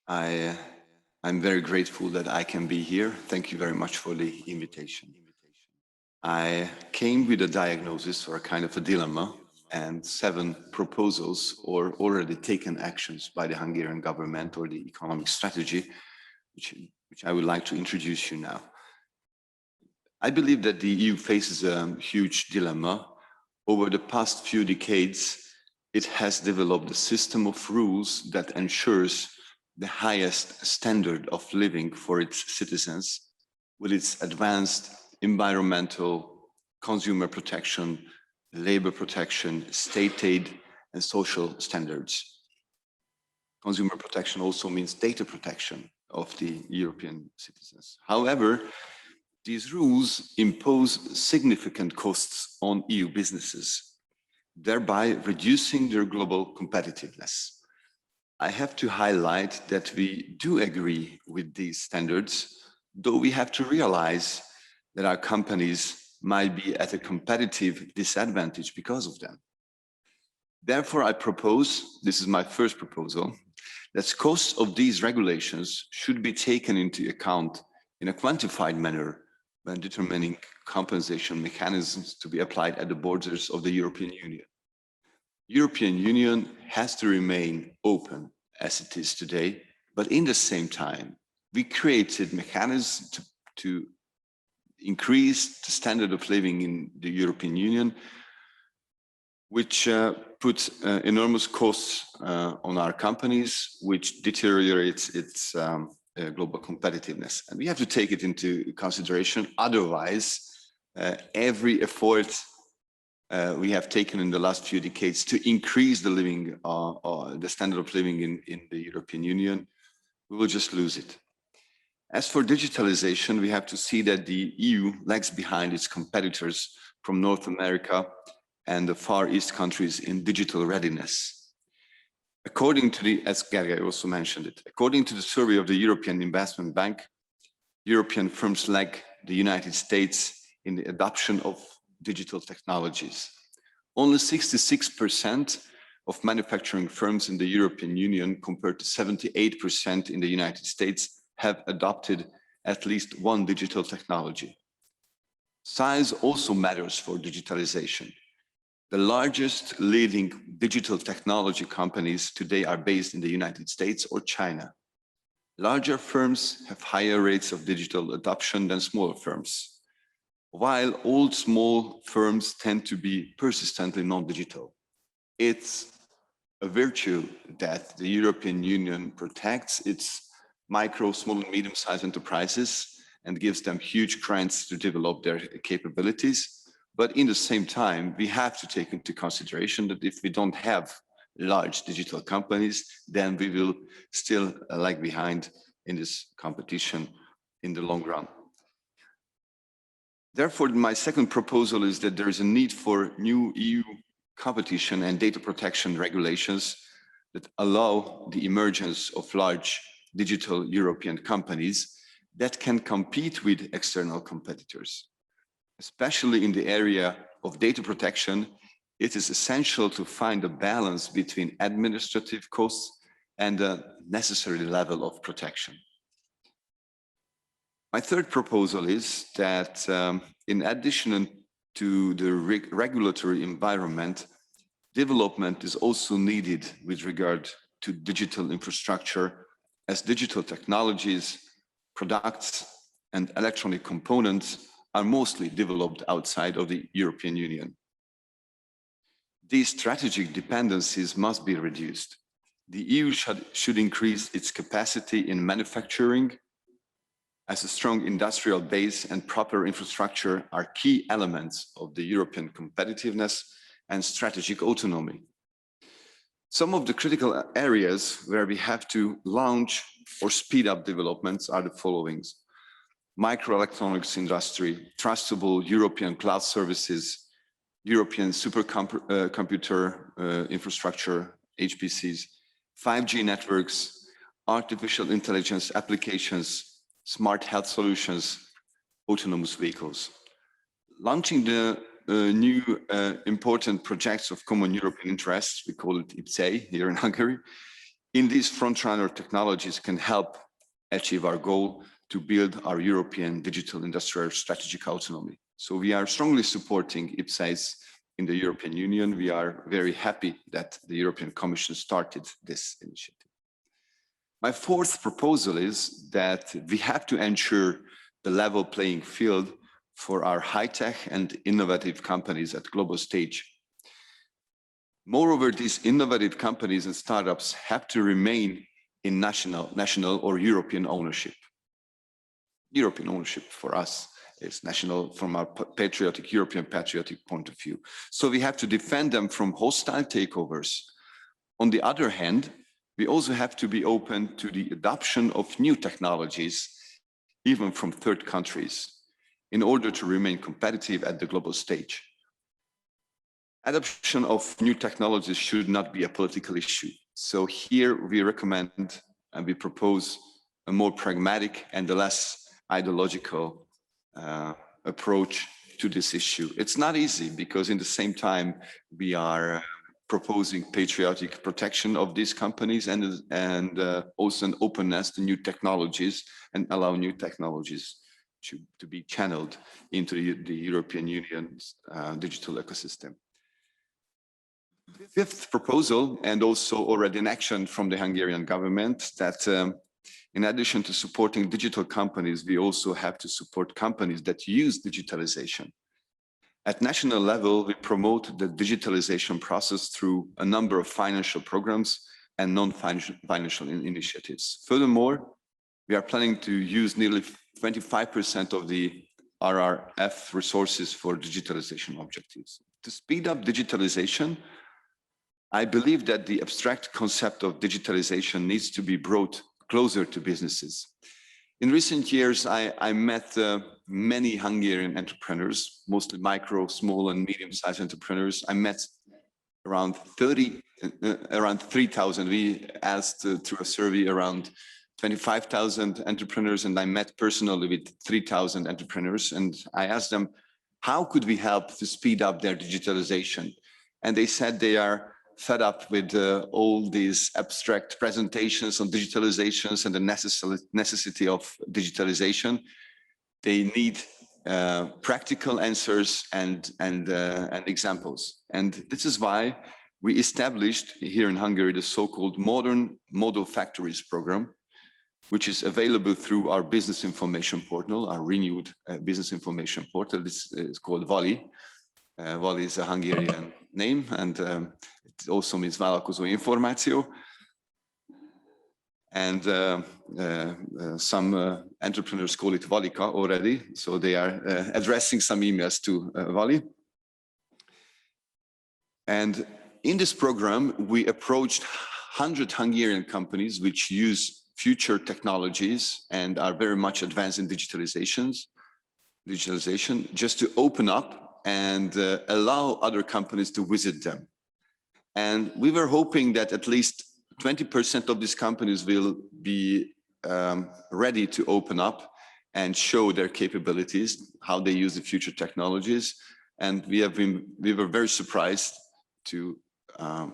I, I'm very grateful that I can be here. Thank you very much for the invitation. I came with a diagnosis or a kind of a dilemma and 7 proposals or already taken actions by the Hungarian government or the economic strategy, which I would like to introduce you now. I believe that the EU faces a huge dilemma. Over the past few decades, it has developed a system of rules that ensures the highest standard of living for its citizens with its advanced environmental, consumer protection, labor protection, state aid, and social standards. Consumer protection also means data protection of the European citizens. However, these rules impose significant costs on EU businesses, thereby reducing their global competitiveness. I have to highlight that we do agree with these standards, though we have to realize that our companies might be at a competitive disadvantage because of them. Therefore, I propose, this is my first proposal, that costs of these regulations should be taken into account in a quantified manner when determining compensation mechanisms to be applied at the borders of the European Union. European Union has to remain open as it is today, but in the same time, we created mechanisms to increase the standard of living in the European Union, which puts enormous costs on our companies, which deteriorates its global competitiveness. And we have to take it into consideration. Otherwise, every effort we have taken in the last few decades to increase the living, the standard of living in the European Union, we will just lose it. As for digitalization, we have to see that the EU lags behind its competitors from North America and the Far East countries in digital readiness. According to the, as Gergely also mentioned it, according to the survey of the European Investment Bank, European firms lag the United States in the adoption of digital technologies. Only 66% of manufacturing firms in the European Union, compared to 78% in the United States, have adopted at least one digital technology. Size also matters for digitalization. The largest leading digital technology companies today are based in the United States or China. Larger firms have higher rates of digital adoption than smaller firms, while all small firms tend to be persistently non-digital. It's a virtue that the European Union protects its micro, small and medium-sized enterprises and gives them huge grants to develop their capabilities. But in the same time, we have to take into consideration that if we don't have large digital companies, then we will still lag behind in this competition in the long run. Therefore, my second proposal is that there is a need for new EU competition and data protection regulations that allow the emergence of large digital European companies that can compete with external competitors. Especially in the area of data protection, it is essential to find a balance between administrative costs and a necessary level of protection. My third proposal is that in addition to the regulatory environment, development is also needed with regard to digital infrastructure, as digital technologies, products, and electronic components are mostly developed outside of the European Union. These strategic dependencies must be reduced. The EU should increase its capacity in manufacturing, as a strong industrial base and proper infrastructure are key elements of the European competitiveness and strategic autonomy. Some of the critical areas where we have to launch or speed up developments are the following: microelectronics industry, trustable European cloud services, European supercomputer infrastructure, HPCs, 5G networks, artificial intelligence applications, smart health solutions, autonomous vehicles. Launching the new important projects of common European interest, we call it IPCEI here in Hungary, in these front-runner technologies can help achieve our goal to build our European digital industrial strategic autonomy. So we are strongly supporting IPSAIs in the European Union. We are very happy that the European Commission started this initiative. My fourth proposal is that we have to ensure the level playing field for our high-tech and innovative companies at global stage. Moreover, these innovative companies and startups have to remain in national or European ownership. European ownership for us is national from our European patriotic point of view. So we have to defend them from hostile takeovers. On the other hand, we also have to be open to the adoption of new technologies, even from third countries, in order to remain competitive at the global stage. Adoption of new technologies should not be a political issue. So here we recommend and we propose a more pragmatic and a less ideological approach to this issue. It's not easy because in the same time we are proposing patriotic protection of these companies and also an openness to new technologies and allow new technologies to be channeled into the European Union's digital ecosystem. Fifth proposal, and also already in action from the Hungarian government, that in addition to supporting digital companies, we also have to support companies that use digitalization. At national level, we promote the digitalization process through a number of financial programs and non-financial initiatives. Furthermore, we are planning to use nearly 25% of the RRF resources for digitalization objectives. To speed up digitalization, I believe that the abstract concept of digitalization needs to be brought closer to businesses. In recent years, I met many Hungarian entrepreneurs, mostly micro, small and medium-sized entrepreneurs. I met around 3,000. We asked through a survey around 25,000 entrepreneurs, and I met personally with 3,000 entrepreneurs. And I asked them, how could we help to speed up their digitalization? And they said they are fed up with all these abstract presentations on digitalizations and the necessity of digitalization. They need practical answers and examples. And this is why we established here in Hungary the so-called Modern Model Factories program, which is available through our business information portal, our renewed business information portal. This is called Vali. Vali is a Hungarian name, and it also means vállalkozó információ. And some entrepreneurs call it Valika already, so they are addressing some emails to Vali. And in this program, we approached 100 Hungarian companies which use future technologies and are very much advanced in digitalization, just to open up and allow other companies to visit them. And we were hoping that at least 20% of these companies will be ready to open up and show their capabilities, how they use the future technologies. And we were very surprised to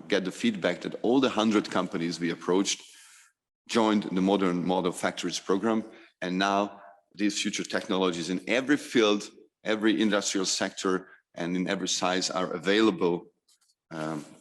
get the feedback that all the 100 companies we approached joined the Modern Model Factories program. And now these future technologies in every field, every industrial sector, and in every size are available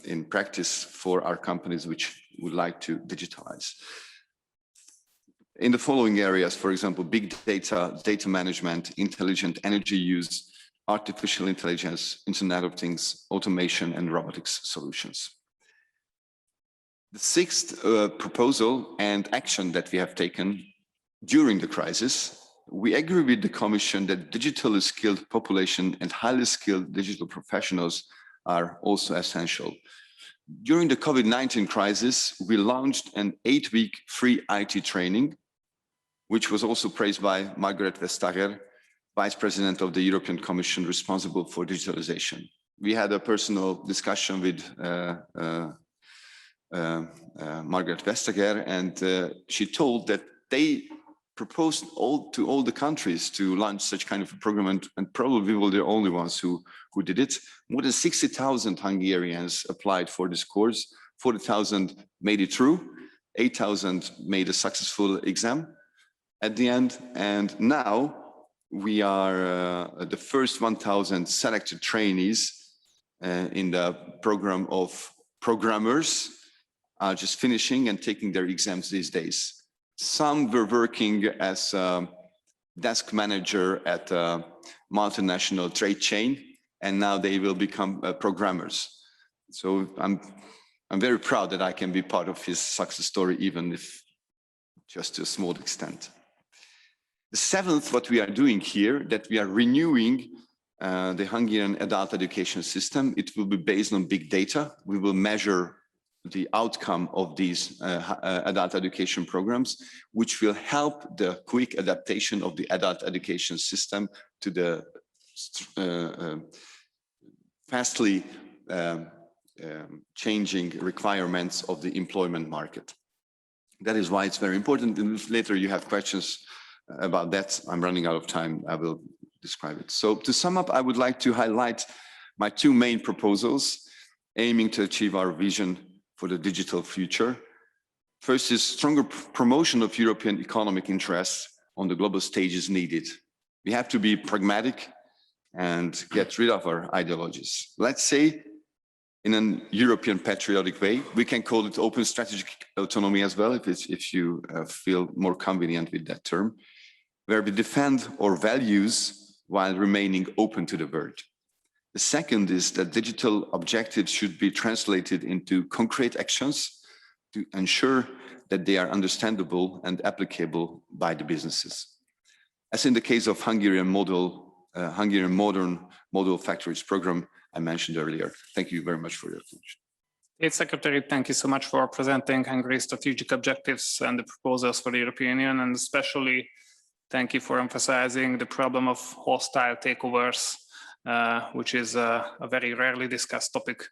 in practice for our companies which would like to digitalize. In the following areas, for example, big data, data management, intelligent energy use, artificial intelligence, Internet of Things, automation, and robotics solutions. The sixth proposal and action that we have taken during the crisis, we agree with the Commission that digitally skilled population and highly skilled digital professionals are also essential. During the COVID-19 crisis, we launched an 8-week free IT training, which was also praised by Margaret Vestager, Vice President of the European Commission responsible for digitalization. We had a personal discussion with Margaret Vestager, and she told that they proposed to all the countries to launch such kind of a program, and probably we were the only ones who did it. More than 60,000 Hungarians applied for this course, 40,000 made it through. 8,000 made a successful exam at the end, and now we are the first 1,000 selected trainees in the program of programmers are just finishing and taking their exams these days. Some were working as a desk manager at a multinational trade chain, and now they will become programmers. So I'm very proud that I can be part of his success story, even if just to a small extent. The seventh, what we are doing here, that we are renewing the Hungarian adult education system. It will be based on big data. We will measure the outcome of these adult education programs, which will help the quick adaptation of the adult education system to the fastly changing requirements of the employment market. That is why it's very important. And if later you have questions about that, I'm running out of time, I will describe it. So to sum up, I would like to highlight my two main proposals aiming to achieve our vision for the digital future. First is stronger promotion of European economic interests on the global stage is needed. We have to be pragmatic and get rid of our ideologies. Let's say in a European patriotic way, we can call it open strategic autonomy as well, if you feel more convenient with that term, where we defend our values while remaining open to the world. The second is that digital objectives should be translated into concrete actions to ensure that they are understandable and applicable by the businesses. As in the case of Hungarian Modern Model Factories program I mentioned earlier. Thank you very much for your attention. State Secretary, thank you so much for presenting Hungary's strategic objectives and the proposals for the European Union, and especially thank you for emphasizing the problem of hostile takeovers, which is a very rarely discussed topic.